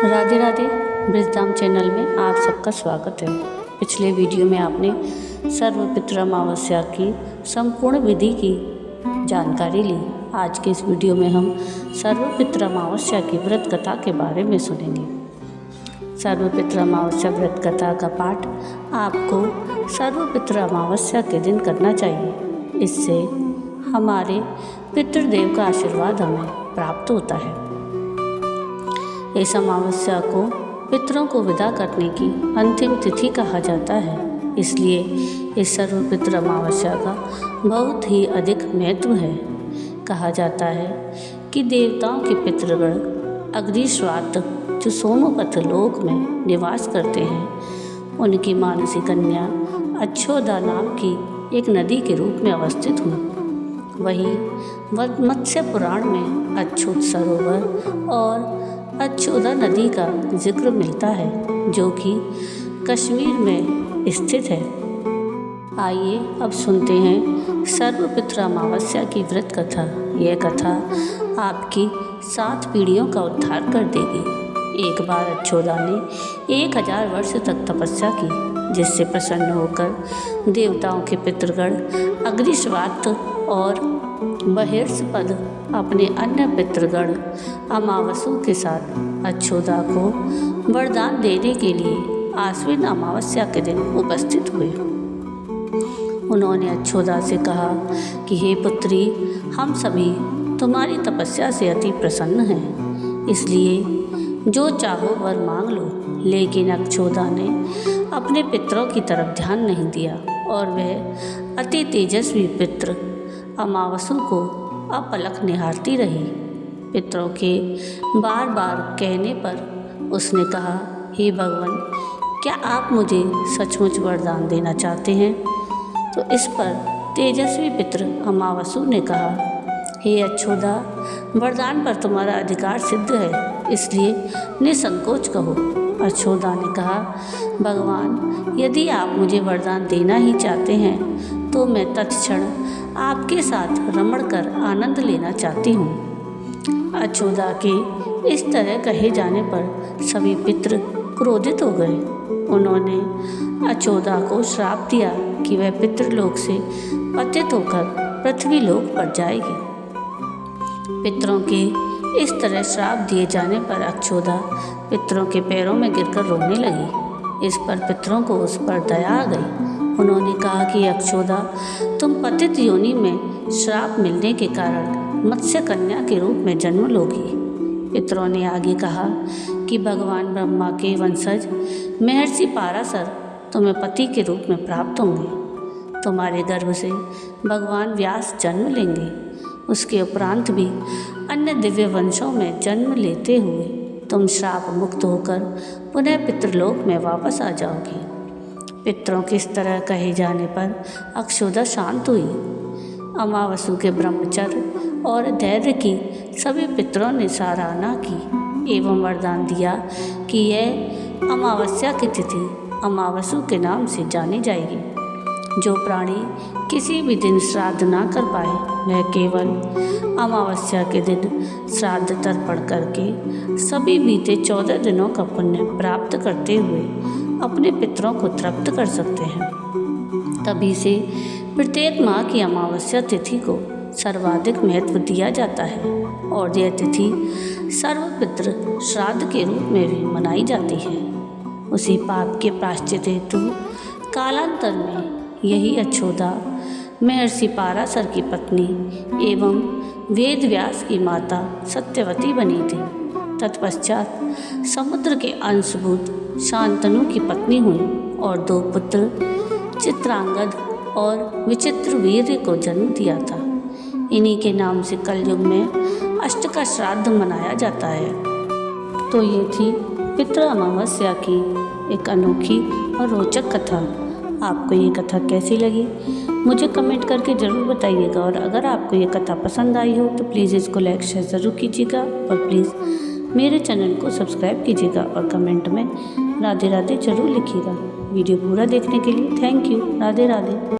Radhe Radhe. Brajdham channel में आप सबका स्वागत है। पिछले वीडियो में आपने सर्वपितृ अमावस्या की संपूर्ण विधि की जानकारी ली। आज के इस वीडियो में हम सर्वपितृ अमावस्या की व्रत कथा के बारे में सुनेंगे। सर्वपितृ अमावस्या व्रत कथा का पाठ आपको सर्वपितृ अमावस्या के दिन करना चाहिए। इससे हमारे पितृदेव का आशीर्वाद हमें प्राप्त होता है। इस अमावस्या को पितरों को विदा करने की अंतिम तिथि कहा जाता है। इसलिए इस सर्वपितृ अमावस्या का बहुत ही अधिक महत्व है। कहा जाता है कि देवताओं के पितृगण अग्निश्वात जो सोमपथ लोक में निवास करते हैं, उनकी मानसी कन्या अच्छोदा नाम की एक नदी के रूप में अवस्थित हुई। वहीं मत्स्य पुराण में अच्छोद सरोवर और अच्छोदा नदी का जिक्र मिलता है, जो कि कश्मीर में स्थित है। आइए अब सुनते हैं सर्वपितृ अमावस्या की व्रत कथा। यह कथा आपकी 7 पीढ़ियों का उद्धार कर देगी। एक बार अच्छोदा ने 1000 वर्ष तक तपस्या की, जिससे प्रसन्न होकर देवताओं के पितृगण अग्निश्वात और बहिर्षपद अपने अन्य पितृगण अमावसों के साथ अच्छोदा को वरदान देने के लिए आश्विन अमावस्या के दिन उपस्थित हुए। उन्होंने अच्छोदा से कहा कि हे पुत्री, हम सभी तुम्हारी तपस्या से अति प्रसन्न हैं, इसलिए जो चाहो वर मांग लो। लेकिन अच्छोदा ने अपने पितरों की तरफ ध्यान नहीं दिया और वह अति तेजस्वी पितृ अमावसों को अपलक निहारती रही। पितरों के बार बार कहने पर उसने कहा, हे भगवान, क्या आप मुझे सचमुच वरदान देना चाहते हैं? तो इस पर तेजस्वी पितृ अमावसों ने कहा, हे अच्छोदा, वरदान पर तुम्हारा अधिकार सिद्ध है, इसलिए निसंकोच कहो। अच्छोदा ने कहा, भगवान, यदि आप मुझे वरदान देना ही चाहते हैं तो मैं तत्क्षण आपके साथ रमण कर आनंद लेना चाहती हूँ। अच्छोदा के इस तरह कहे जाने पर सभी पितृ क्रोधित हो गए। उन्होंने अच्छोदा को श्राप दिया कि वह पितृलोक से पतित होकर पृथ्वी लोक पर जाएगी। पितरों के इस तरह श्राप दिए जाने पर अच्छोदा पितरों के पैरों में गिरकर रोने लगी। इस पर पितरों को उस पर दया आ गई। उन्होंने कहा कि अच्छोदा, तुम पतित योनि में श्राप मिलने के कारण मत्स्य कन्या के रूप में जन्म लोगी। पितरों ने आगे कहा कि भगवान ब्रह्मा के वंशज महर्षि पाराशर तुम्हें पति के रूप में प्राप्त होंगे। तुम्हारे गर्भ से भगवान व्यास जन्म लेंगे। उसके उपरांत भी अन्य दिव्य वंशों में जन्म लेते हुए तुम श्राप मुक्त होकर पुनः पितृलोक में वापस आ जाओगी। पितरों के इस तरह कहे जाने पर अच्छोदा शांत हुई। अमावसों के ब्रह्मचर्य और धैर्य की सभी पितरों ने सराहना की एवं वरदान दिया कि यह अमावस्या की तिथि अमावसों के नाम से जानी जाएगी। जो प्राणी किसी भी दिन श्राद्ध ना कर पाए, वह केवल अमावस्या के दिन श्राद्ध तर्पण करके सभी बीते 14 दिनों का पुण्य प्राप्त करते हुए अपने पितरों को तृप्त कर सकते हैं। तभी से प्रत्येक माह की अमावस्या तिथि को सर्वाधिक महत्व दिया जाता है और यह तिथि सर्वपितृ श्राद्ध के रूप में भी मनाई जाती है। उसी पाप के प्रायश्चित हेतु कालांतर में यही अच्छोदा महर्षि पाराशर की पत्नी एवं वेद व्यास की माता सत्यवती बनी थी। तत्पश्चात समुद्र के अंशभूत शांतनु की पत्नी हुई और 2 पुत्र चित्रांगद और विचित्र वीर्य को जन्म दिया था। इन्हीं के नाम से कलयुग में अष्ट का श्राद्ध मनाया जाता है। तो ये थी पितृ अमावस्या की एक अनोखी और रोचक कथा। आपको ये कथा कैसी लगी मुझे कमेंट करके ज़रूर बताइएगा। और अगर आपको ये कथा पसंद आई हो तो प्लीज़ इसको लाइक शेयर ज़रूर कीजिएगा और प्लीज़ मेरे चैनल को सब्सक्राइब कीजिएगा और कमेंट में राधे राधे ज़रूर लिखिएगा। वीडियो पूरा देखने के लिए थैंक यू। राधे राधे।